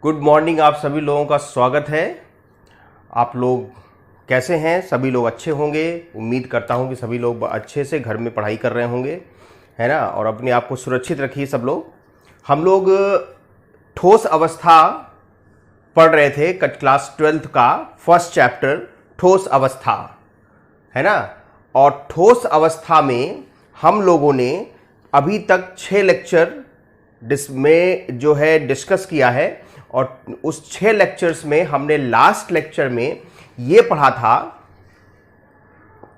Good morning. आप सभी लोगों का स्वागत है। आप लोग कैसे हैं? सभी लोग अच्छे होंगे। उम्मीद करता हूं कि सभी लोग अच्छे से घर में पढ़ाई कर रहे होंगे, है ना। और अपने आप को सुरक्षित रखिए सब लोग। हम लोग ठोस अवस्था पढ़ रहे थे, क्लास 12th का फर्स्ट चैप्टर ठोस अवस्था, है ना। और ठोस अवस्था में हम लोगों ने अभी तक 6 लेक्चर में जो है डिस्कस किया है। और उस 6 लेक्चर्स में हमने लास्ट लेक्चर में यह पढ़ा था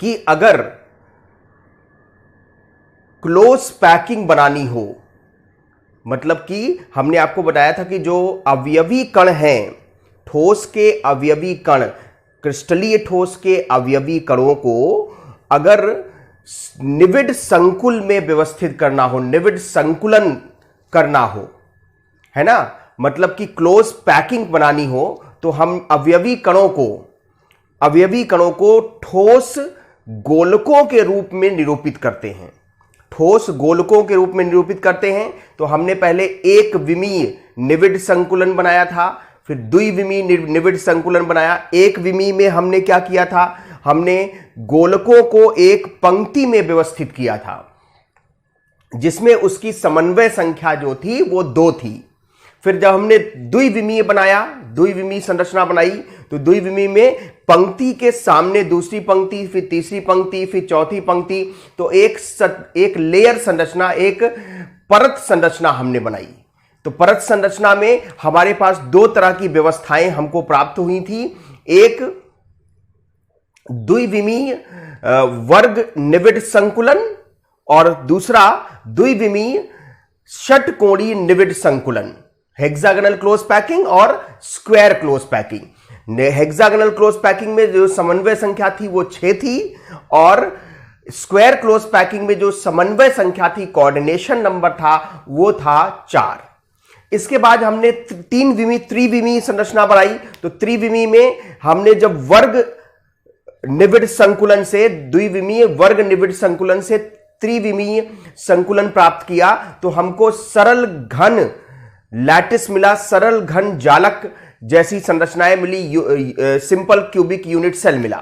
कि अगर क्लोज पैकिंग बनानी हो, मतलब कि हमने आपको बताया था कि जो अवयवी कण हैं, ठोस के अवयवी कण, क्रिस्टलीय ठोस के अवयवी कणों को अगर निविड संकुल में व्यवस्थित करना हो, निविड संकुलन करना हो, है ना, मतलब कि क्लोज पैकिंग बनानी हो, तो हम अवयवी कणों को ठोस गोलकों के रूप में निरूपित करते हैं। ठोस गोलकों के रूप में निरूपित करते हैं। तो हमने पहले एक विमीय निविड संकुलन बनाया था, फिर द्विविमीय निविड संकुलन बनाया। एक विमीय में हमने क्या किया था? हमने गोलकों को एक पंक्ति में व्यवस्थित किया था, जिसमें उसकी समन्वय संख्या जो थी वो 2 थी। फिर जब हमने द्विविमीय बनाया, द्विविमीय संरचना बनाई, तो द्विविमीय में पंक्ति के सामने दूसरी पंक्ति, फिर तीसरी पंक्ति, फिर चौथी पंक्ति, तो एक लेयर संरचना, एक परत संरचना हमने बनाई। तो परत संरचना में हमारे पास 2 तरह की व्यवस्थाएं हमको प्राप्त हुई थी। एक द्विविमीय वर्ग निविड संकुलन और दूसरा द्विविमीय षटकोणीय निविड संकुलन, हेक्सागोनल क्लोज पैकिंग और square close packing. Hexagonal close packing में जो समन्वय संख्या थी वो 6 थी, और स्क्वायर क्लोज पैकिंग में जो समन्वय संख्या थी, कोऑर्डिनेशन नंबर था, वो था 4। इसके बाद हमने त्रिविमीय संरचना बनाई। तो त्रिविमीय में हमने जब वर्ग निविड संकुलन से, द्विविमीय वर्ग निविड संकुलन से त्रिविमीय संकुलन प्राप्त किया, तो हमको सरल घन लैटिस मिला, सरल घन जालक जैसी संरचनाएं मिली, सिंपल क्यूबिक यूनिट सेल मिला।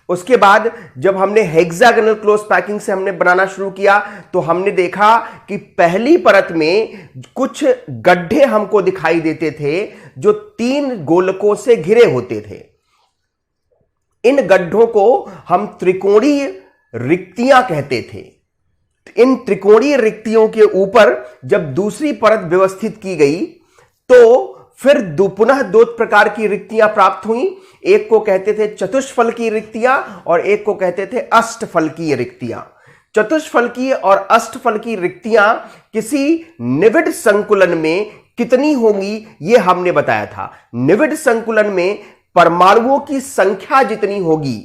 उसके बाद जब हमने हेक्सागोनल क्लोज पैकिंग से हमने बनाना शुरू किया, तो हमने देखा कि पहली परत में कुछ गड्ढे हमको दिखाई देते थे जो 3 गोलकों से घिरे होते थे। इन गड्ढों को हम त्रिकोणीय रिक्तियां कहते थे। इन त्रिकोणीय रिक्तियों के ऊपर जब दूसरी परत व्यवस्थित की गई, तो फिर पुनः 2 प्रकार की रिक्तियां प्राप्त हुई। एक को कहते थे चतुष्फलकीय रिक्तियां और एक को कहते थे अष्टफलकीय रिक्तियां। चतुष्फलकीय और अष्टफलकीय रिक्तियां किसी निविड संकुलन में कितनी होंगी, यह हमने बताया था। निविड संकुलन में परमाणुओं की संख्या जितनी होगी,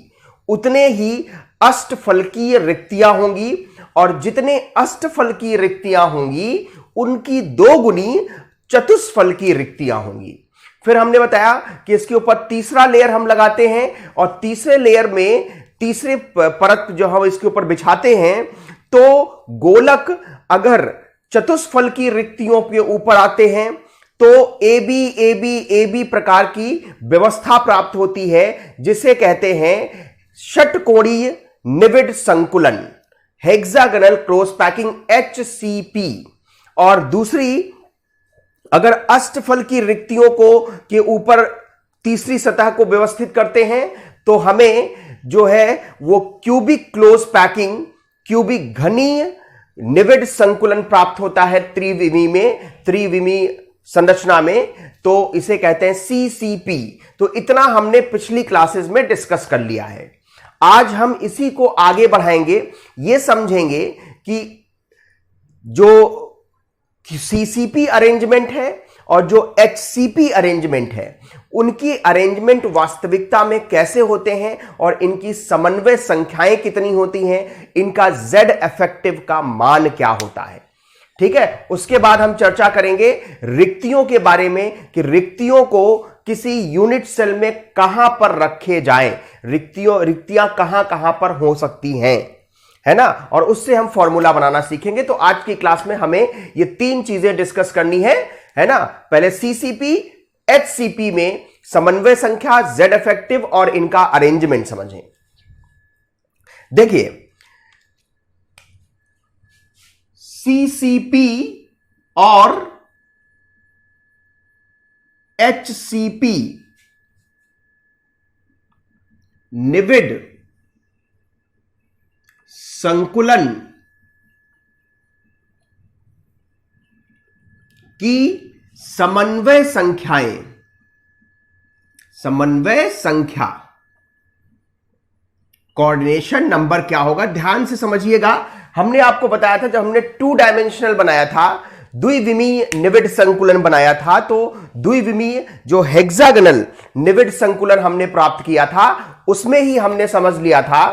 उतने ही अष्टफलकीय रिक्तियां होंगी, और जितने अष्टफलकीय रिक्तियां होंगी, उनकी 2 गुनी चतुष्फलकीय रिक्तियां होंगी। फिर हमने बताया कि इसके ऊपर तीसरा लेयर हम लगाते हैं, और तीसरे लेयर में तीसरे परत जो हम इसके ऊपर बिछाते हैं, तो गोलक अगर चतुष्फलकीय रिक्तियों के ऊपर आते हैं, तो ए बी प्रकार की व्यवस्था प्राप्त होती है, जिसे कहते हैं षटकोणीय निविड संकुलन, हेक्सागोनल क्लोज पैकिंग, HCP। और दूसरी, अगर अष्टफल की रिक्तियों को के ऊपर तीसरी सतह को व्यवस्थित करते हैं, तो हमें जो है वो क्यूबिक क्लोज पैकिंग, क्यूबिक घनीय निविड संकुलन प्राप्त होता है त्रिविमीय संरचना में। तो इसे कहते हैं CCP। तो इतना हमने पिछली क्लासेस में डिस्कस कर लिया है। आज हम इसी को आगे बढ़ाएंगे। यह समझेंगे कि जो CCP अरेंजमेंट है और जो HCP अरेंजमेंट है, उनकी अरेंजमेंट वास्तविकता में कैसे होते हैं, और इनकी समन्वय संख्याएं कितनी होती हैं, इनका Z इफेक्टिव का मान क्या होता है। ठीक है। उसके बाद हम चर्चा करेंगे रिक्तियों के बारे में, कि रिक्तियों को किसी यूनिट सेल में कहां पर रखे जाएं, रिक्तियां कहां कहां पर हो सकती हैं, है ना। और उससे हम फॉर्मूला बनाना सीखेंगे। तो आज की क्लास में हमें ये 3 चीजें डिस्कस करनी है ना। पहले CCP, HCP में समन्वय संख्या, Z इफेक्टिव और इनका अरेंजमेंट समझें। देखिए CCP और HCP निविड संकुलन की समन्वय संख्या कोऑर्डिनेशन नंबर क्या होगा, ध्यान से समझिएगा। हमने आपको बताया था, जब हमने 2 डायमेंशनल बनाया था, द्विविमीय निविड संकुलन बनाया था, तो द्विविमीय जो हेक्सागोनल निविड संकुलन हमने प्राप्त किया था, उसमें ही हमने समझ लिया था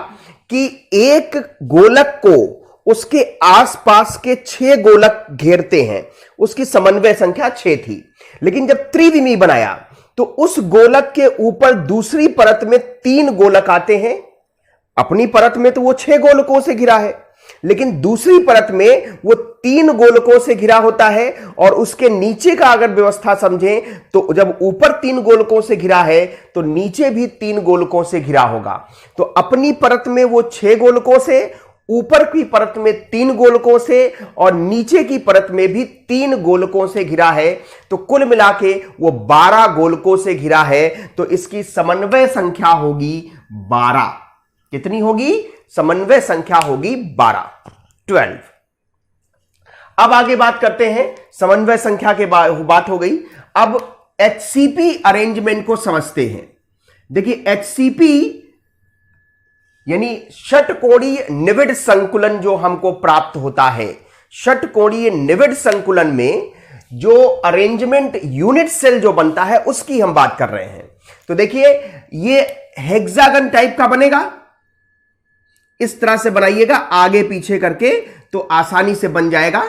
कि एक गोलक को उसके आसपास के 6 गोलक घेरते हैं, उसकी समन्वय संख्या 6 थी। लेकिन जब त्रिविमीय बनाया तो उस गोलक के ऊपर दूसरी परत में 3 गोलक आते हैं। अपनी परत में तो वो 6 गोलकों से घिरा है, लेकिन दूसरी परत में वो 3 गोलकों से घिरा होता है। और उसके नीचे का अगर व्यवस्था समझें तो जब ऊपर 3 गोलकों से घिरा है तो नीचे भी 3 गोलकों से घिरा होगा। तो अपनी परत में वो 6 गोलकों से, ऊपर की परत में 3 गोलकों से और नीचे की परत में भी 3 गोलकों से घिरा है। तो कुल मिला के वो 12 गोलकों से घिरा है। तो इसकी समन्वय संख्या होगी 12। कितनी होगी? समन्वय संख्या होगी 12। अब आगे बात करते हैं, समन्वय संख्या के बात हो गई। अब HCP अरेंजमेंट को समझते हैं। देखिए HCP यानी षटकोणीय निविड संकुलन जो हमको प्राप्त होता है, षटकोणीय निविड संकुलन में जो अरेंजमेंट यूनिट सेल जो बनता है उसकी हम बात कर रहे हैं। तो देखिए ये हेक्सागन टाइप का बनेगा, इस तरह से बनाइएगा आगे पीछे करके तो आसानी से बन जाएगा।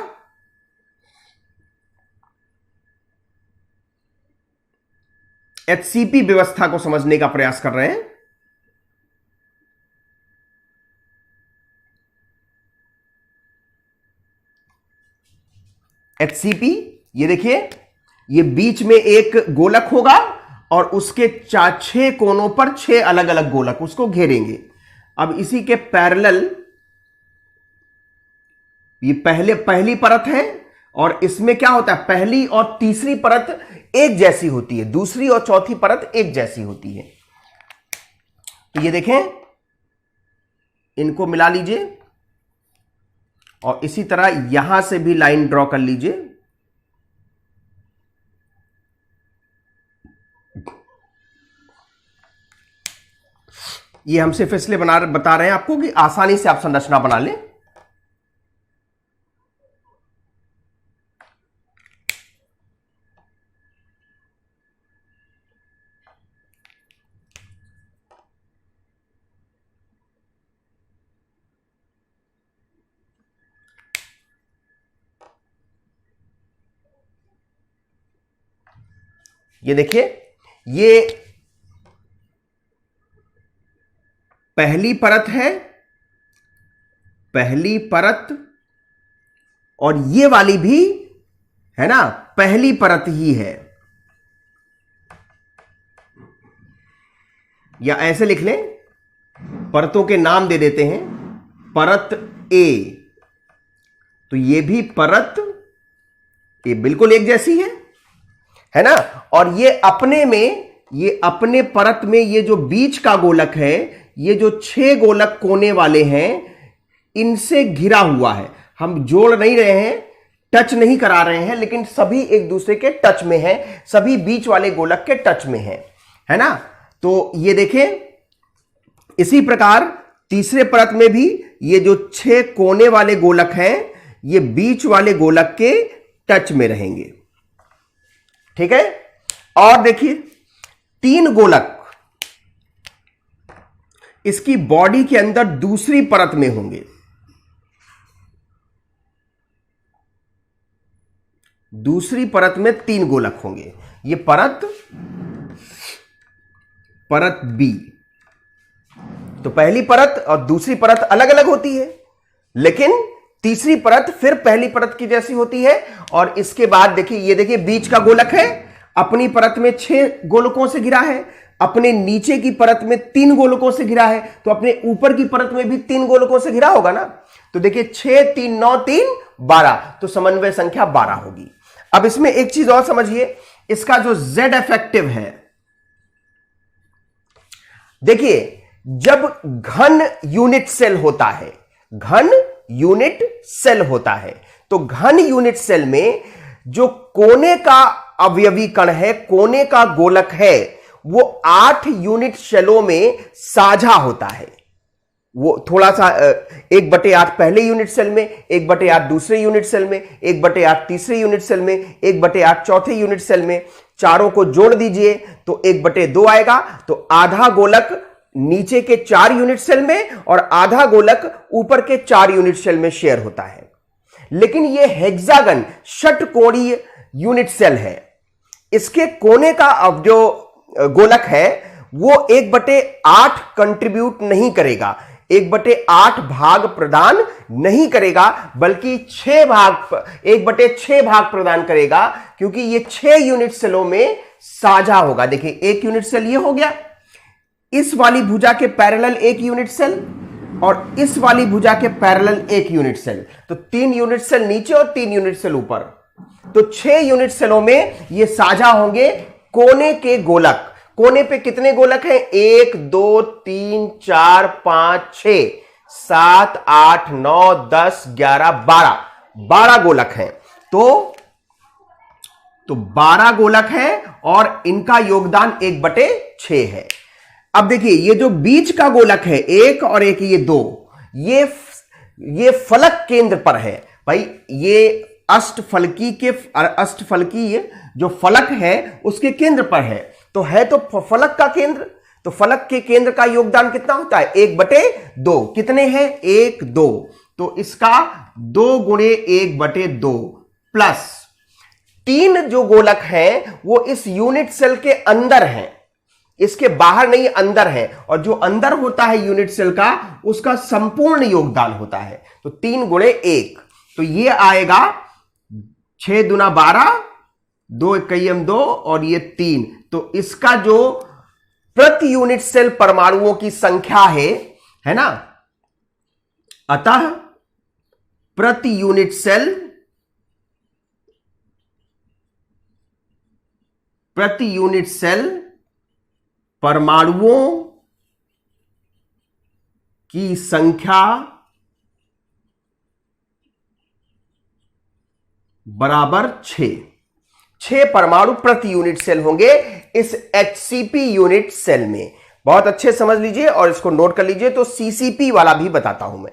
HCP व्यवस्था को समझने का प्रयास कर रहे हैं। HCP ये देखिए, ये बीच में एक गोलक होगा और उसके 6 कोनों पर 6 अलग अलग गोलक उसको घेरेंगे। अब इसी के पैरेलल ये पहली परत है और इसमें क्या होता है, पहली और तीसरी परत एक जैसी होती है, दूसरी और चौथी परत एक जैसी होती है। तो ये देखें, इनको मिला लीजिए और इसी तरह यहां से भी लाइन ड्रॉ कर लीजिए। ये हम सिर्फ इसलिए बता रहे हैं आपको कि आसानी से आप संरचना बना लें। ये देखिए, ये पहली परत है, पहली परत, और ये वाली भी है ना, पहली परत ही है। या ऐसे लिख लें, परतों के नाम दे देते हैं। परत ए, तो ये भी परत ए बिल्कुल एक जैसी है ना। और ये अपने में, ये अपने परत में ये जो बीच का गोलक है, ये जो 6 गोलक कोने वाले हैं, इनसे घिरा हुआ है। हम जोड़ नहीं रहे हैं, टच नहीं करा रहे हैं, लेकिन सभी एक दूसरे के टच में हैं, सभी बीच वाले गोलक के टच में हैं, है ना। तो ये देखें, इसी प्रकार तीसरे परत में भी ये जो 6 कोने वाले गोलक हैं, ये बीच वाले गोलक के टच में रहेंगे, ठीक है। और देखिए 3 गोलक इसकी बॉडी के अंदर दूसरी परत में होंगे, दूसरी परत में 3 गोलक होंगे। ये परत बी। तो पहली परत और दूसरी परत अलग अलग होती है, लेकिन तीसरी परत फिर पहली परत की जैसी होती है। और इसके बाद देखिए, ये देखिए बीच का गोलक है अपनी परत में 6 गोलकों से घिरा है, अपने नीचे की परत में 3 गोलकों से घिरा है, तो अपने ऊपर की परत में भी 3 गोलकों से घिरा होगा ना। तो देखिए 6 3 9 3 12, तो समन्वय संख्या 12 होगी। अब इसमें एक चीज और समझिए, इसका जो Z इफेक्टिव है, देखिए जब घन यूनिट सेल होता है, घन यूनिट सेल होता है, तो घन यूनिट सेल में जो कोने का अवयवी कण है, कोने का गोलक है, वो 8 यूनिट सेलों में साझा होता है। वो थोड़ा सा 1/8 पहले यूनिट सेल में, 1/8 दूसरे यूनिट सेल में, 1/8 तीसरे यूनिट सेल में, 1/8 चौथे यूनिट सेल में, चारों को जोड़ दीजिए तो 1/2 आएगा। तो आधा गोलक नीचे के 4 यूनिट सेल में और आधा गोलक ऊपर के 4 यूनिट सेल में शेयर होता है। लेकिन यह हेक्सागन षटकोणीय यूनिट सेल है, इसके कोने का अब जो गोलक है वो 1/8 कंट्रीब्यूट नहीं करेगा, 1/8 भाग प्रदान नहीं करेगा, बल्कि 1/6 भाग प्रदान करेगा, क्योंकि ये 6 यूनिट सेलों में साझा होगा। देखिए एक यूनिट सेल ये हो गया, इस वाली भुजा के पैरेलल 1 यूनिट सेल और इस वाली भुजा के पैरेलल 1 यूनिट सेल, तो 3 यूनिट सेल नीचे और 3 यूनिट सेल ऊपर, तो 6 यूनिट सेलों में ये साझा होंगे कोने के गोलक। कोने पे कितने गोलक हैं? 1 2 3 4 5 6 7 8 9 10 11 12 गोलक हैं। तो 12 गोलक हैं और इनका योगदान 1/6 है। अब देखिए ये जो बीच का गोलक है 1 और 1, ये 2, ये फलक केंद्र पर है भाई। ये अष्टफलकीय जो फलक है उसके केंद्र पर है, तो है तो फलक का केंद्र, तो फलक के केंद्र का योगदान कितना होता है? 1/2। कितने हैं? 1 2, तो इसका 2 × 1/2 प्लस 3 जो गोलक हैं वो इस यूनिट सेल के अंदर हैं, इसके बाहर नहीं, अंदर है, और जो अंदर होता है यूनिट सेल का उसका संपूर्ण योगदान होता है। तो 3 × 1, तो ये आएगा 6 दूना 12, 2 × 2 और ये 3, तो इसका जो प्रति यूनिट सेल परमाणुओं की संख्या है ना, अतः प्रति यूनिट सेल परमाणुओं की संख्या बराबर 6 परमाणु प्रति यूनिट सेल होंगे इस HCP यूनिट सेल में। बहुत अच्छे समझ लीजिए और इसको नोट कर लीजिए। तो CCP वाला भी बताता हूं मैं।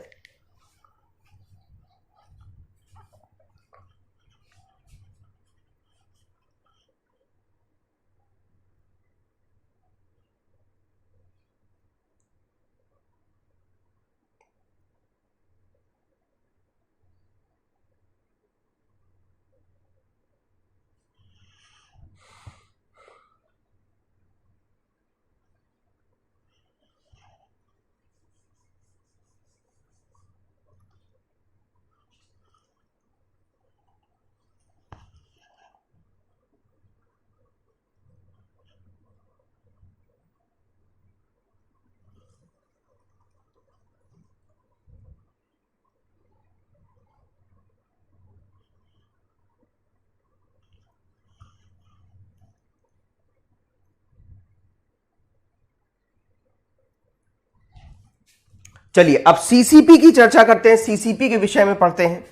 चलिए अब सीसीपी की चर्चा करते हैं, सीसीपी के विषय में पढ़ते हैं।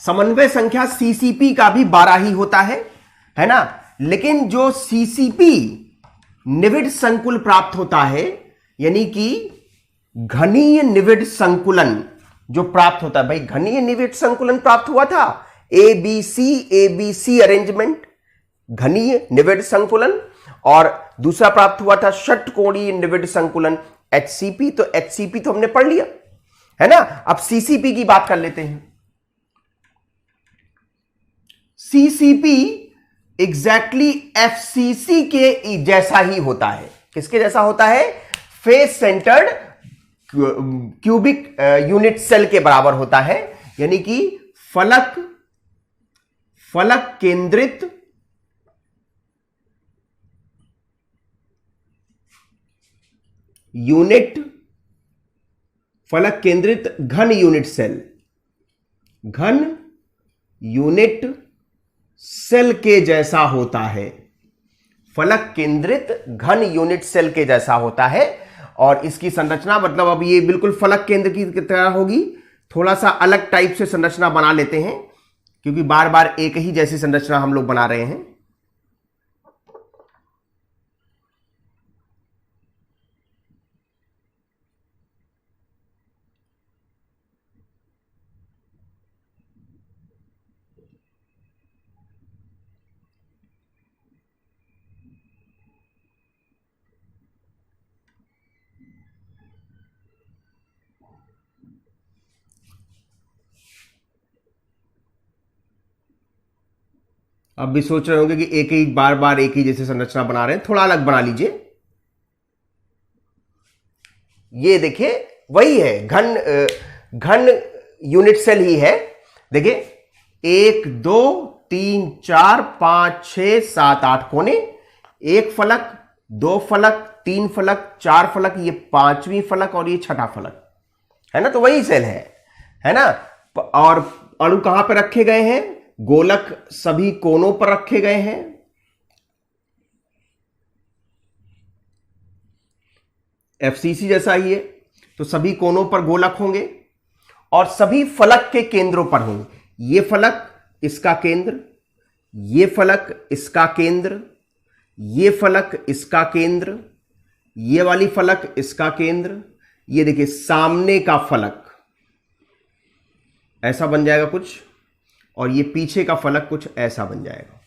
समन्वय संख्या सीसीपी का भी 12 ही होता है ना, लेकिन जो सीसीपी निविड संकुल प्राप्त होता है, यानी कि घनीय निविड संकुलन जो प्राप्त होता है, भाई घनीय निविड संकुलन प्राप्त हुआ था, एबीसी अरेंजमेंट, घनीय निविड संकुलन, और दूसरा प्राप्त हुआ था षटकोणीय निविड संकुलन HCP। तो HCP तो हमने पढ़ लिया है ना। अब CCP की बात कर लेते हैं। CCP एग्जैक्टली FCC के जैसा ही होता है। किसके जैसा होता है? Face centered cubic unit cell के बराबर होता है, यानी कि फलक केंद्रित यूनिट, फलक केंद्रित घन यूनिट सेल, घन यूनिट सेल के जैसा होता है। फलक केंद्रित घन यूनिट सेल के जैसा होता है। और इसकी संरचना मतलब अब ये बिल्कुल फलक केंद्र की तरह होगी। थोड़ा सा अलग टाइप से संरचना बना लेते हैं, क्योंकि बार बार एक ही जैसी संरचना हम लोग बना रहे हैं। अब भी सोच रहे होंगे कि एक ही बार बार एक ही जैसे संरचना बना रहे हैं, थोड़ा अलग बना लीजिए। ये देखिए वही है, घन यूनिट सेल ही है। देखिए 1 2 3 4 5 6 7 8 कोने, एक फलक, 2 फलक, 3 फलक, 4 फलक, ये 5वीं फलक और ये 6ठा फलक है ना। तो वही सेल है ना। और अणु कहां पर रखे गए हैं? गोलक सभी कोनों पर रखे गए हैं। एफसीसी जैसा ही है, तो सभी कोनों पर गोलक होंगे और सभी फलक के केंद्रों पर होंगे। ये फलक इसका केंद्र, ये फलक इसका केंद्र, ये फलक इसका केंद्र, ये वाली फलक इसका केंद्र। ये देखिए सामने का फलक ऐसा बन जाएगा कुछ, और ये पीछे का फलक कुछ ऐसा बन जाएगा।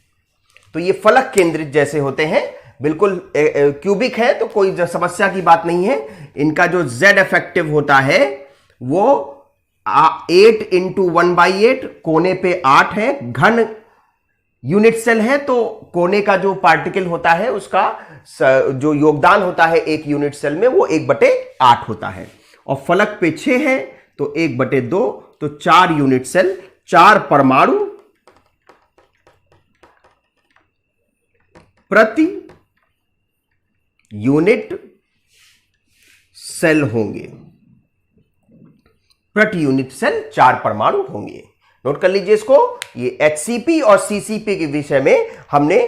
तो ये फलक केंद्रित जैसे होते हैं, बिल्कुल क्यूबिक है, तो कोई समस्या की बात नहीं है। इनका जो Z इफेक्टिव होता है वो 8 × 1/8, कोने पे 8 है। घन यूनिट सेल है तो कोने का जो पार्टिकल होता है उसका जो योगदान होता है एक यूनिट सेल में वो 1/8 होता है। और फलक पे 6 है तो 1/2, तो 4 यूनिट सेल, 4 परमाणु प्रति यूनिट सेल होंगे। प्रति यूनिट सेल 4 परमाणु होंगे। नोट कर लीजिए इसको। ये HCP और CCP के विषय में हमने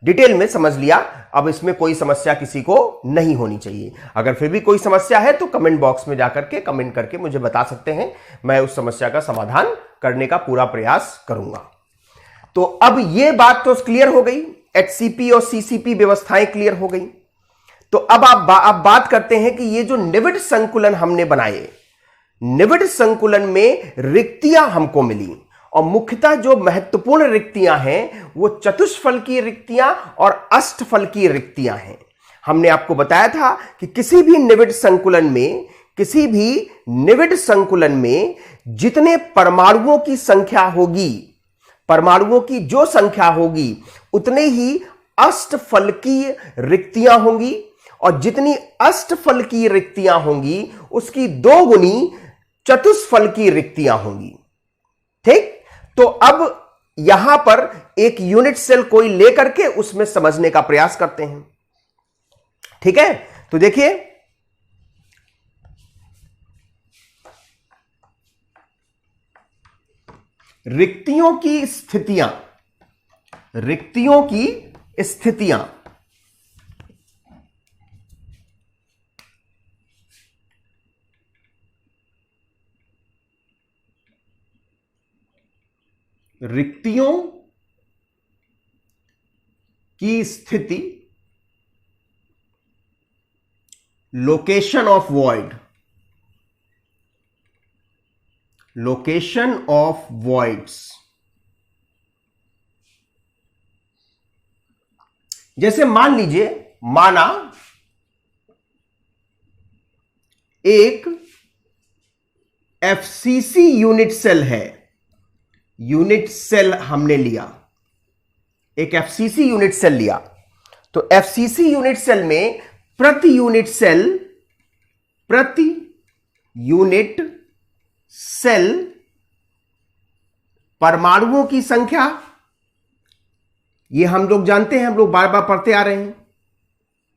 डिटेल में समझ लिया। अब इसमें कोई समस्या किसी को नहीं होनी चाहिए। अगर फिर भी कोई समस्या है तो कमेंट बॉक्स में जाकर के कमेंट करके मुझे बता सकते हैं, मैं उस समस्या का समाधान करने का पूरा प्रयास करूंगा। तो अब ये बात तो क्लियर हो गई, HCP और CCP व्यवस्थाएं क्लियर हो गई। तो अब आप बात करते हैं कि ये जो निविड संकुलन हमने बनाए, निविड संकुलन में रिक्तियां हमको मिली, और मुख्यतः जो महत्वपूर्ण रिक्तियां हैं वो चतुष्फलकीय रिक्तियां और अष्टफलकीय रिक्तियां हैं। हमने आपको बताया था कि किसी भी निविड संकुलन में जितने परमाणुओं की संख्या होगी, परमाणुओं की जो संख्या होगी उतने ही अष्टफलकीय रिक्तियां होंगी, और जितनी अष्टफलकीय रिक्तियां होंगी उसकी 2 गुनी चतुष्फलकीय रिक्तियां होंगी। ठीक। तो अब यहां पर एक यूनिट सेल कोई लेकर के उसमें समझने का प्रयास करते हैं। ठीक है, तो देखिए रिक्तियों की स्थितियां, रिक्तियों की स्थितियां रिक्तियों की स्थिति, location of void, location of voids. जैसे मान लीजिए, माना एक FCC यूनिट सेल है, यूनिट सेल हमने लिया, एक FCC यूनिट सेल लिया। तो FCC यूनिट सेल में प्रति यूनिट सेल परमाणुओं की संख्या ये हम लोग जानते हैं, हम लोग बार बार पढ़ते आ रहे हैं।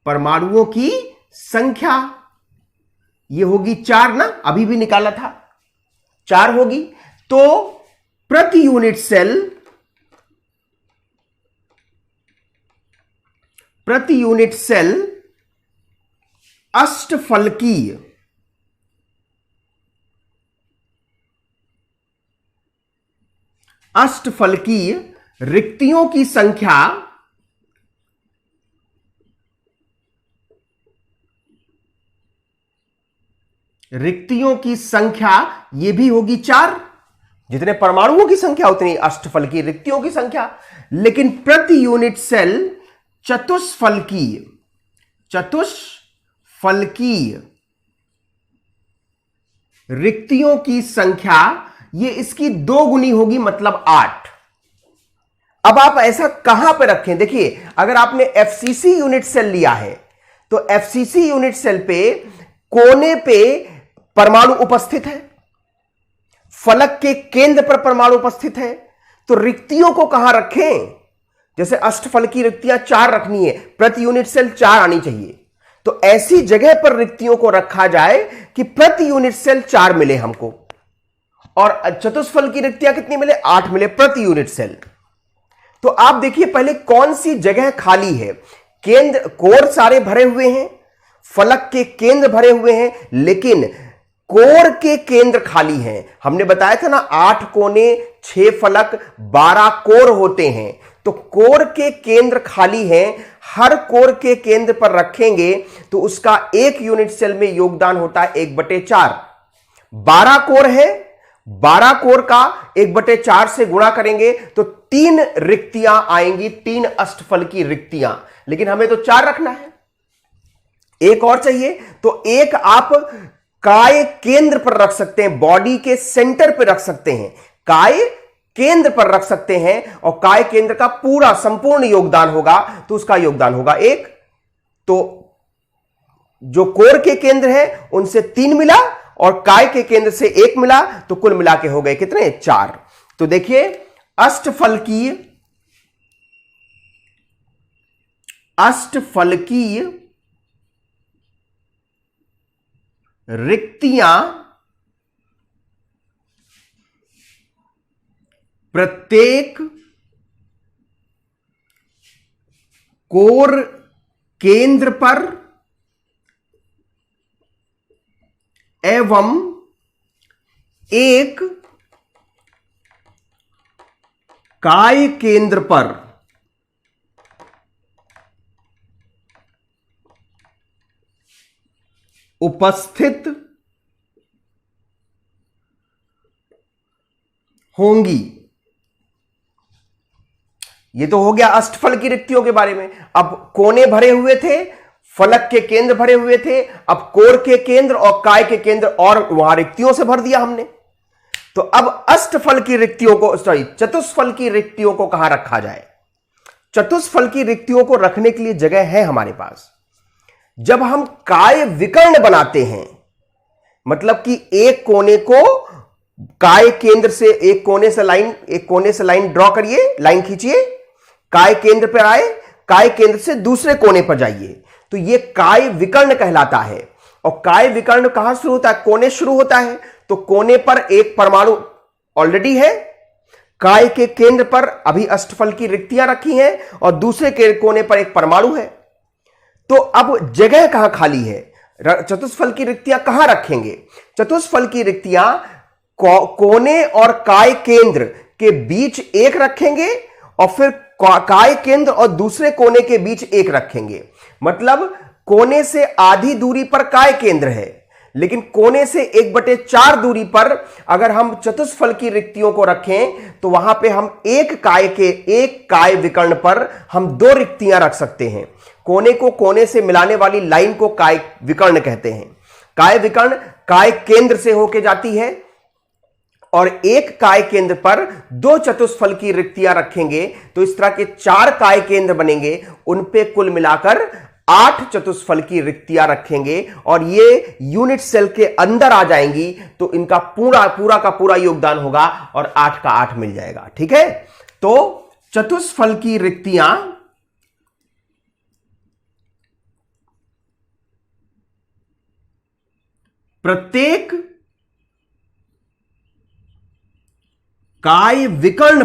परमाणुओं की संख्या ये होगी 4 ना, अभी भी निकाला था, 4 होगी। तो प्रति यूनिट सेल अष्टफलकीय रिक्तियों की संख्या ये भी होगी 4। जितने परमाणुओं की संख्या उतनी अष्टफलकीय रिक्तियों की संख्या। लेकिन प्रति यूनिट सेल चतुष्फलकीय रिक्तियों की संख्या ये इसकी 2 गुनी होगी, मतलब 8। अब आप ऐसा कहां पर रखें? देखिए, अगर आपने एफसीसी यूनिट सेल लिया है तो एफसीसी यूनिट सेल पे कोने पे परमाणु उपस्थित है, फलक के केंद्र पर परमाणु उपस्थित है, तो रिक्तियों को कहां रखें? जैसे अष्टफलकीय रिक्तियां 4 रखनी है, प्रति यूनिट सेल 4 आनी चाहिए, तो ऐसी जगह पर रिक्तियों को रखा जाए कि प्रति यूनिट सेल 4 मिले हमको, और चतुष्फलकीय रिक्तियां कितनी मिले? 8 मिले प्रति यूनिट सेल। तो आप देखिए पहले कौन सी जगह खाली है। केंद्र, कोर सारे भरे हुए हैं, फलक के केंद्र भरे हुए हैं, लेकिन कोर के केंद्र खाली हैं। हमने बताया था ना, 8 कोने, 6 फलक, 12 कोर होते हैं। तो कोर के केंद्र खाली हैं, हर कोर के केंद्र पर रखेंगे तो उसका एक यूनिट सेल में योगदान होता है 1/4। 12 कोर है, 12 कोर का 1/4 से गुणा करेंगे तो 3 रिक्तियां आएंगी, 3 अष्टफलकीय रिक्तियां। लेकिन हमें तो 4 रखना है, एक और चाहिए। तो एक आप काय केंद्र पर रख सकते हैं, बॉडी के सेंटर पर रख सकते हैं, काय केंद्र पर रख सकते हैं, और काय केंद्र का पूरा संपूर्ण योगदान होगा तो उसका योगदान होगा 1। तो जो कोर के केंद्र है उनसे 3 मिला और काय के केंद्र से 1 मिला, तो कुल मिला के हो गए कितने? 4। तो देखिए अष्टफलकीय रिक्तियां प्रत्येक कोर केंद्र पर एवं एक काय केंद्र पर उपस्थित होंगी। ये तो हो गया अष्टफल की रिक्तियों के बारे में। अब कोने भरे हुए थे, फलक के केंद्र भरे हुए थे, अब कोर के केंद्र और काय के केंद्र और वहां रिक्तियों से भर दिया हमने। तो अब अष्टफल की रिक्तियों को, चतुष्फल की रिक्तियों को कहां रखा जाए? चतुष्फल की रिक्तियों को रखने के लिए जगह है हमारे पास। जब हम काय विकर्ण बनाते हैं, मतलब कि एक कोने को काय केंद्र से एक कोने से लाइन ड्रॉ करिए, लाइन खींचिए, काय केंद्र पर आए, काय केंद्र से दूसरे कोने पर जाइए, तो यह काय विकर्ण कहलाता है। और काय विकर्ण कहां शुरू होता है? कोने शुरू होता है। तो कोने पर एक परमाणु ऑलरेडी है, काय के केंद्र पर अभी अष्टफल की रिक्तियां रखी हैं और दूसरे के कोने पर एक परमाणु है। तो अब जगह कहां खाली है? चतुष्फल की रिक्तियां कहां रखेंगे? चतुष्फल की रिक्तियां कोने और काय केंद्र के बीच एक रखेंगे और फिर काय केंद्र और दूसरे कोने के बीच एक रखेंगे। मतलब कोने से आधी दूरी पर काय केंद्र है, लेकिन कोने से 1/4 दूरी पर अगर हम चतुष्फल की रिक्तियों को रखें तो वहां पे हम एक काय विकर्ण पर हम 2 रिक्तियां रख सकते हैं। कोने को कोने से मिलाने वाली लाइन को काय विकर्ण कहते हैं। काय विकर्ण काय केंद्र से होके जाती है और एक काय केंद्र पर 2 चतुष्फल की रिक्तियां रखेंगे तो इस तरह के 4 काय केंद्र बनेंगे। उन पे कुल मिलाकर 8 चतुष्फल की रिक्तियां रखेंगे और ये यूनिट सेल के अंदर आ जाएंगी, तो इनका पूरा का पूरा योगदान होगा और 8 का 8 मिल जाएगा। ठीक है, तो चतुष्फल की रिक्तियां प्रत्येक काय विकर्ण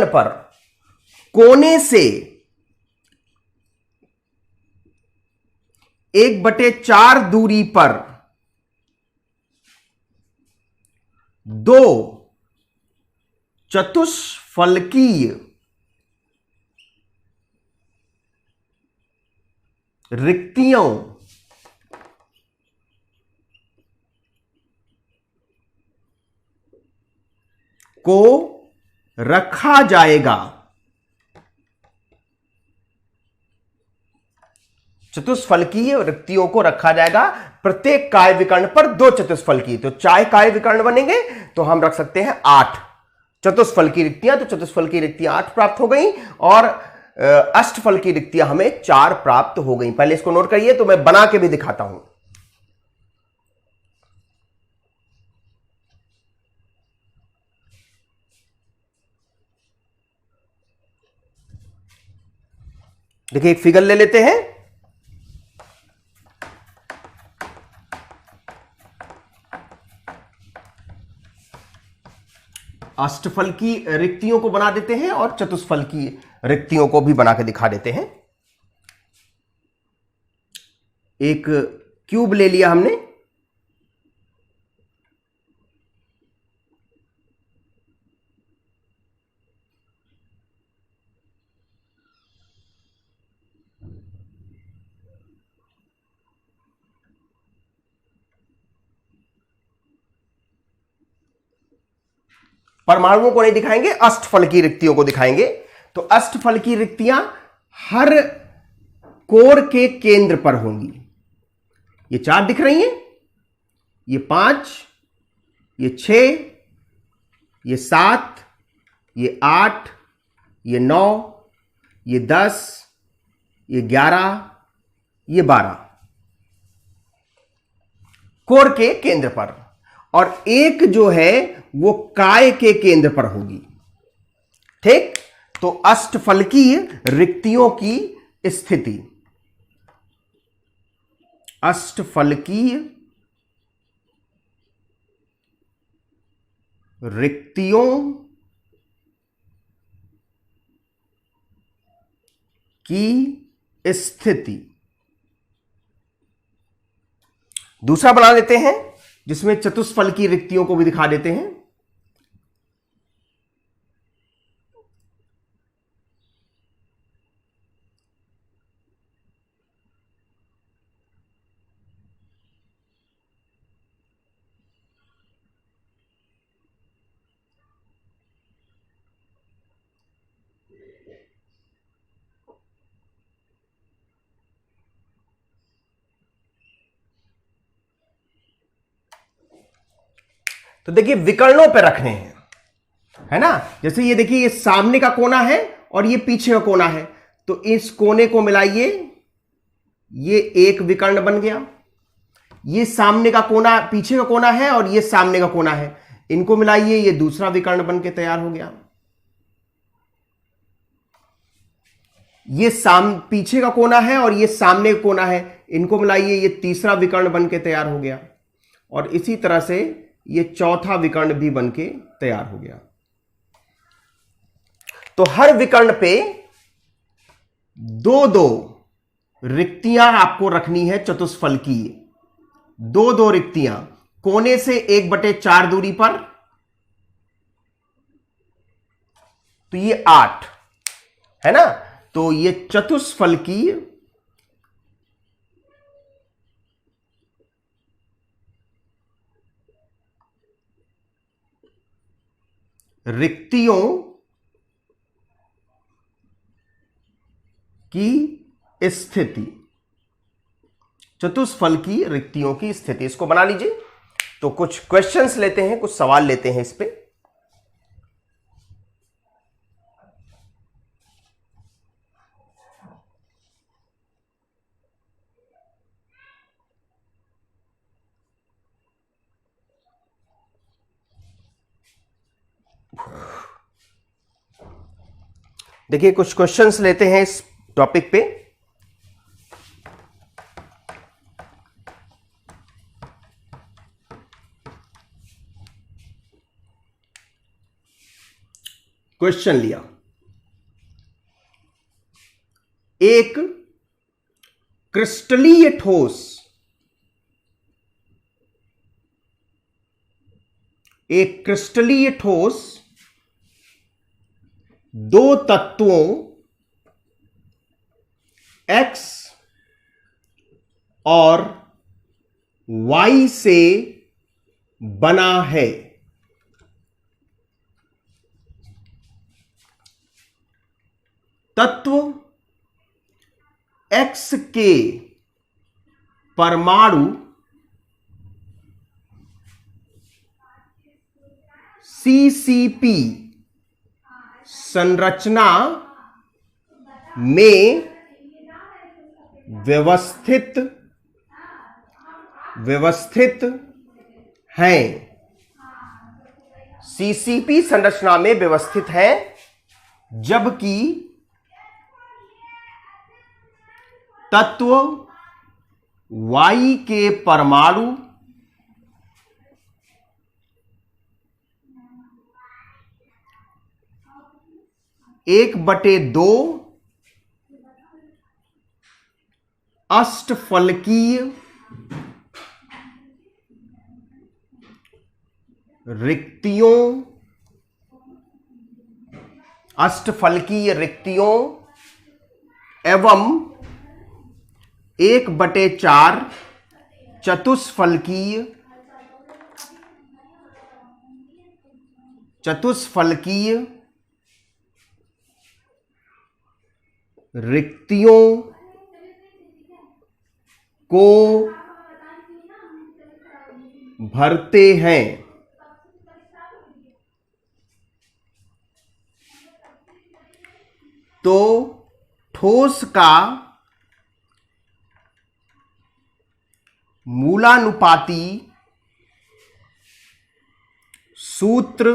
पर कोने से 1/4 दूरी पर दो चतुष्फलकीय रिक्तियों को रखा जाएगा। चतुष्फलकीय रिक्तियों को रखा जाएगा प्रत्येक काय विकर्ण पर दो चतुष्फलकीय। तो चाहे काय विकर्ण बनेंगे तो हम रख सकते हैं 8 चतुष्फल की रिक्तियां। तो चतुष्फल की रिक्तियां 8 प्राप्त हो गई और अष्टफल की रिक्तियां हमें 4 प्राप्त हो गई। पहले इसको नोट करिए, तो मैं बना के भी दिखाता हूं। देखिए एक फिगर ले लेते हैं। अष्टफल की रिक्तियों को बना देते हैं और चतुष्फल की रिक्तियों को भी बना के दिखा देते हैं। एक क्यूब ले लिया हमने, परमाणुओं को नहीं दिखाएंगे, अष्टफल की रिक्तियों को दिखाएंगे। तो अष्टफल की रिक्तियां हर कोर के केंद्र पर होंगी। ये 4 दिख रही हैं, ये 5, ये 6, ये 7, ये 8, ये 9, ये 10, ये 11, ये 12 कोर के केंद्र पर, और एक जो है वो काय के केंद्र पर होगी। ठीक, तो अष्टफलकीय रिक्तियों की स्थिति, अष्टफलकीय रिक्तियों की स्थिति। दूसरा बना लेते हैं जिसमें चतुष्फल की रिक्तियों को भी दिखा देते हैं। तो देखिए विकर्णों पे रखने हैं, है ना। जैसे ये देखिए, ये सामने का कोना है और ये पीछे का कोना है, तो इस कोने को मिलाइए, ये एक विकर्ण बन गया। ये सामने का कोना पीछे का कोना है और ये सामने का कोना है, इनको मिलाइए, ये दूसरा विकर्ण बन के तैयार हो गया। ये पीछे का कोना है और ये सामने का कोना है, इनको मिलाइए, ये तीसरा विकर्ण बन के तैयार हो गया। और इसी तरह से ये चौथा विकर्ण भी बन के तैयार हो गया। तो हर विकर्ण पे दो दो रिक्तियां आपको रखनी है चतुष्फल की, दो दो रिक्तियां कोने से 1/4 दूरी पर। तो ये 8 है ना। तो ये चतुष्फल की रिक्तियों की स्थिति, चतुष्फल की रिक्तियों की स्थिति, इसको बना लीजिए। तो कुछ क्वेश्चंस लेते हैं, कुछ सवाल लेते हैं इस पे। देखिए कुछ क्वेश्चंस लेते हैं इस टॉपिक पे। क्वेश्चन लिया, एक क्रिस्टलीय ठोस, एक क्रिस्टलीय ठोस दो तत्वों X और Y से बना है। तत्व X के परमाणु CCP संरचना में व्यवस्थित हैं। CCP संरचना में व्यवस्थित है, जबकि तत्व Y के परमाणु एक बटे दो अष्टफलकीय रिक्तियों एवं एक बटे चार चतुष्फलकीय रिक्तियों को भरते हैं। तो ठोस का मूलानुपाती सूत्र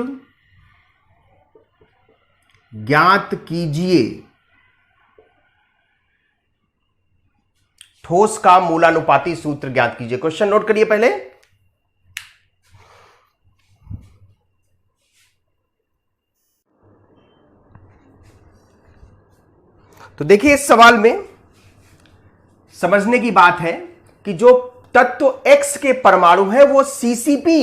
ज्ञात कीजिए। ठोस का मूलानुपाती सूत्र ज्ञात कीजिए। क्वेश्चन नोट करिए पहले। तो देखिए इस सवाल में समझने की बात है कि जो तत्व X के परमाणु है वो CCP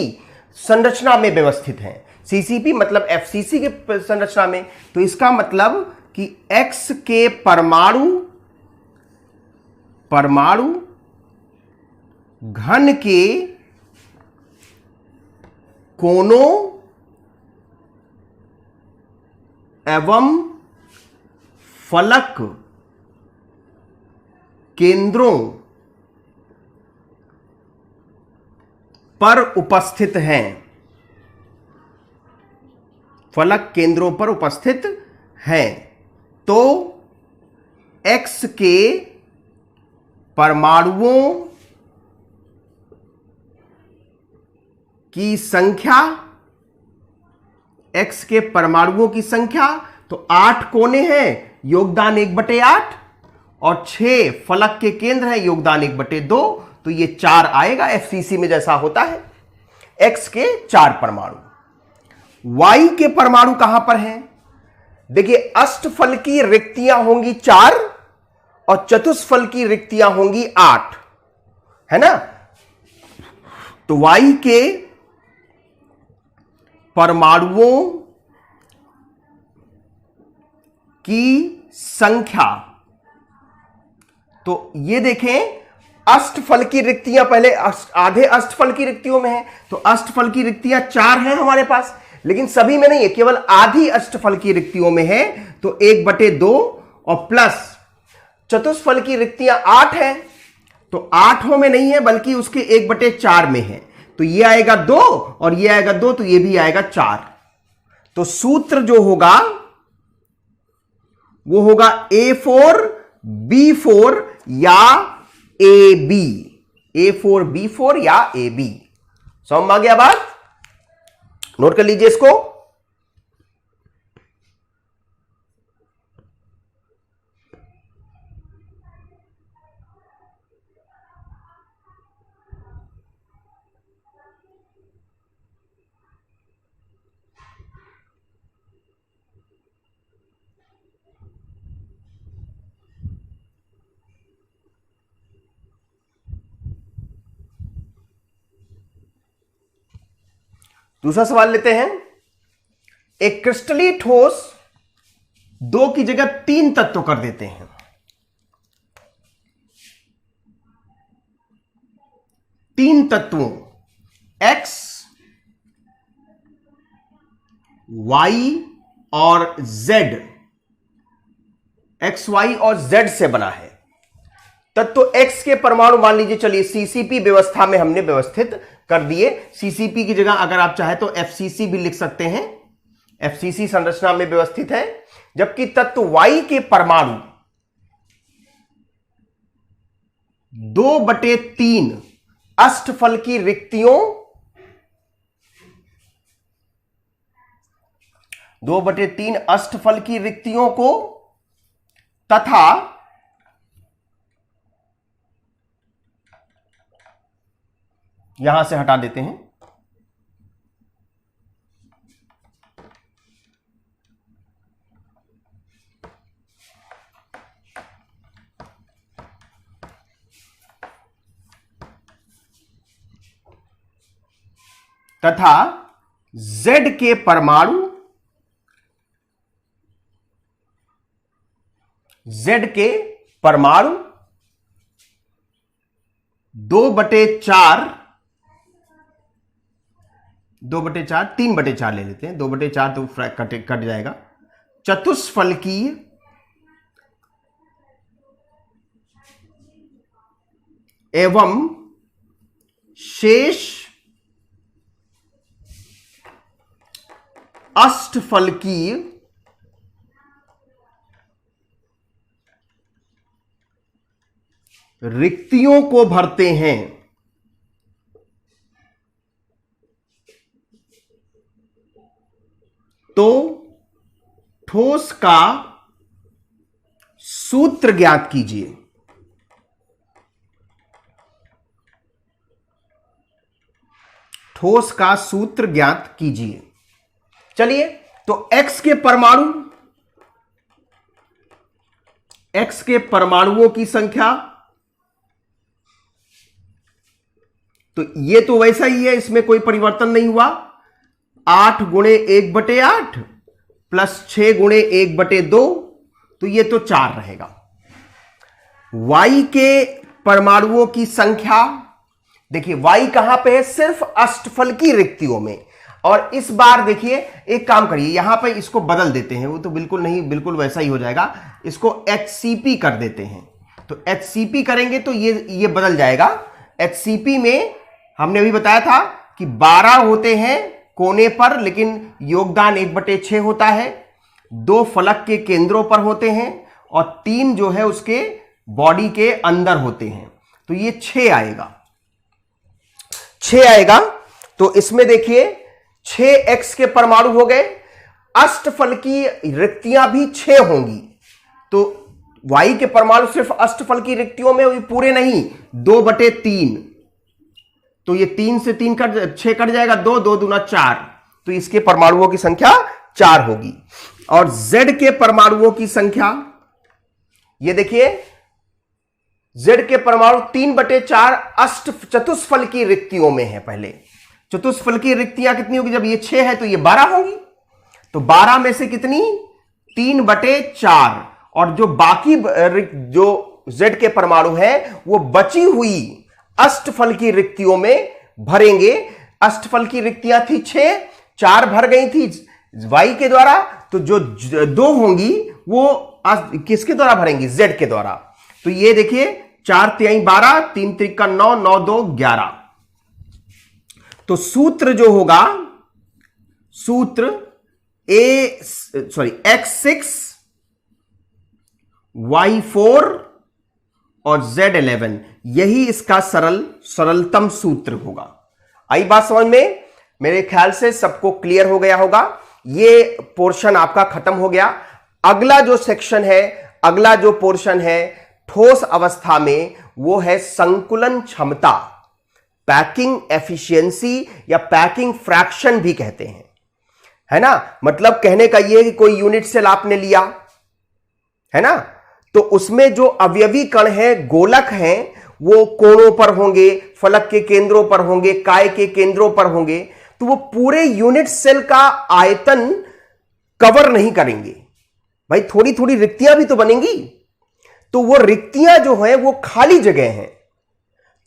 संरचना में व्यवस्थित हैं। CCP मतलब FCC के संरचना में। तो इसका मतलब कि X के परमाणु घन के कोनों एवं फलक केंद्रों पर उपस्थित हैं। फलक केंद्रों पर उपस्थित हैं। तो X के परमाणुओं की संख्या, X के परमाणुओं की संख्या तो 8 कोने हैं, योगदान 1/8 और 6 फलक के केंद्र हैं, योगदान 1/2। तो ये 4 आएगा FCC में जैसा होता है। X के 4 परमाणु। Y के परमाणु कहां पर हैं? देखिए अष्टफल की रिक्तियां होंगी 4 और चतुष्फल की रिक्तियां होंगी 8, है ना। तो Y के परमाणुओं की संख्या, तो ये देखें अष्टफल की रिक्तियां पहले आधे अष्टफल की रिक्तियों में है, तो अष्टफल की रिक्तियां 4 हैं हमारे पास, लेकिन सभी में नहीं है, केवल आधी अष्टफल की रिक्तियों में है। तो 1/2 और प्लस चतुष्फल की रिक्तियां 8 हैं, तो 8 में नहीं है बल्कि उसके 1/4 में है। तो ये आएगा 2 और ये आएगा 2, तो ये भी आएगा 4। तो सूत्र जो होगा वो होगा A4 B4 या AB, A4 B4 या AB। समझ में आ गया बात? नोट कर लीजिए इसको। दूसरा सवाल लेते हैं। एक क्रिस्टली ठोस 2 की जगह 3 तत्व कर देते हैं। तीन तत्वों X, Y और Z, X, Y और Z से बना है। तत्व X के परमाणु मान लीजिए, चलिए सीसीपी व्यवस्था में हमने व्यवस्थित कर दिए। सीसीपी की जगह अगर आप चाहे तो FCC भी लिख सकते हैं, FCC संरचना में व्यवस्थित है। जबकि तत्व Y के परमाणु 2/3 अष्टफल की रिक्तियों 2/3 अष्टफल की रिक्तियों को तथा यहां से हटा देते हैं, तथा Z के परमाणु Z के परमाणु 2/4 3/4 ले लेते हैं, 2/4 तो कट जाएगा, चतुष्फलकीय एवं शेष अष्टफलकीय रिक्तियों को भरते हैं। तो ठोस का सूत्र ज्ञात कीजिए। ठोस का सूत्र ज्ञात कीजिए। चलिए, तो X के परमाणुओं की संख्या, तो ये तो वैसा ही है, इसमें कोई परिवर्तन नहीं हुआ। 8 × 1/8 प्लस 6 × 1/2, तो ये तो 4 रहेगा। Y के परमाणुओं की संख्या, देखिए Y कहां पे है, सिर्फ अष्टफल की रिक्तियों में। और इस बार देखिए, एक काम करिए, यहां पे इसको बदल देते हैं, वो तो बिल्कुल नहीं, बिल्कुल वैसा ही हो जाएगा। इसको HCP कर देते हैं। तो HCP करेंगे तो ये बदल जाएगा। HCP में हमने अभी बताया था कि 12 होते हैं कोने पर, लेकिन योगदान 1/6 होता है। 2 फलक के केंद्रों पर होते हैं और 3 जो है उसके बॉडी के अंदर होते हैं। तो ये 6 आएगा। तो इसमें देखिए 6x के परमाणु हो गए, अष्टफल की रिक्तियां भी 6 होंगी। तो Y के परमाणु सिर्फ अष्टफल की रिक्तियों में, पूरे नहीं, 2/3। तो ये 3 से 3 कट, 6 कट जाएगा, 2 2 दूना 4। तो इसके परमाणुओं की संख्या 4 होगी। और Z के परमाणुओं की संख्या, ये देखिए Z के परमाणु 3/4 चतुष्फल की रिक्तियों में है। पहले चतुष्फल की रिक्तियां कितनी होगी, जब ये 6 है तो ये 12 होगी। तो 12 में से कितनी, 3/4। और जो बाकी जो Z के परमाणु है वो बची हुई अष्टफल की रिक्तियों में भरेंगे। अष्टफल की रिक्तियां थी 6, 4 भर गई थी Y के द्वारा, तो जो 2 होंगी वो किसके द्वारा भरेंगी, Z के द्वारा। तो ये देखिए 4 × 3 = 12, 3 × 3 = 9, 9 × 2 = 11। तो सूत्र जो होगा, सूत्र X6 Y4 और Z11, यही इसका सरलतम सूत्र होगा। आई बात समझ में? मेरे ख्याल से सबको क्लियर हो गया होगा। ये पोर्शन आपका खत्म हो गया। अगला जो सेक्शन है, अगला जो पोर्शन है ठोस अवस्था में, वो है संकुलन क्षमता, पैकिंग एफिशिएंसी या पैकिंग फ्रैक्शन भी कहते हैं, है ना। मतलब कहने का ये कि कोई यूनिट सेल आपने लिया, है ना, तो उसमें जो अवयवी कण हैं, गोलक हैं, वो कोणों पर होंगे, फलक के केंद्रों पर होंगे, काय के केंद्रों पर होंगे। तो वो पूरे यूनिट सेल का आयतन कवर नहीं करेंगे भाई, थोड़ी थोड़ी रिक्तियां भी तो बनेंगी। तो वो रिक्तियां जो हैं वो खाली जगह हैं।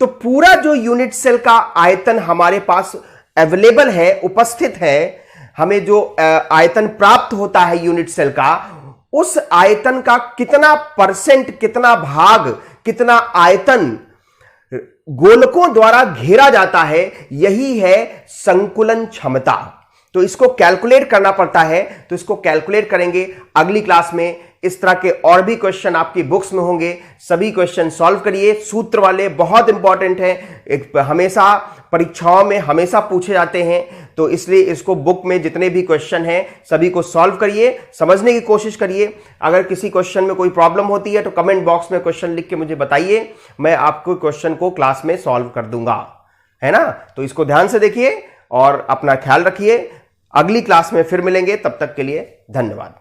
तो पूरा जो यूनिट सेल का आयतन हमारे पास अवेलेबल है, उपस्थित है, हमें जो आयतन प्राप्त होता है यूनिट सेल का, उस आयतन का कितना परसेंट, कितना भाग, कितना आयतन गोलकों द्वारा घेरा जाता है, यही है संकुलन क्षमता। तो इसको कैलकुलेट करना पड़ता है, तो इसको कैलकुलेट करेंगे अगली क्लास में। इस तरह के और भी क्वेश्चन आपकी बुक्स में होंगे, सभी क्वेश्चन सॉल्व करिए। सूत्र वाले बहुत इंपॉर्टेंट हैं, हमेशा परीक्षाओं में हमेशा पूछे जाते हैं, तो इसलिए इसको बुक में जितने भी क्वेश्चन हैं सभी को सॉल्व करिए, समझने की कोशिश करिए। अगर किसी क्वेश्चन में कोई प्रॉब्लम होती है तो कमेंट बॉक्स में क्वेश्चन लिख के मुझे बताइए, मैं आपको क्वेश्चन को क्लास में सॉल्व कर दूंगा, है ना। तो इसको ध्यान से देखिए और अपना ख्याल रखिए। अगली क्लास में फिर मिलेंगे, तब तक के लिए धन्यवाद।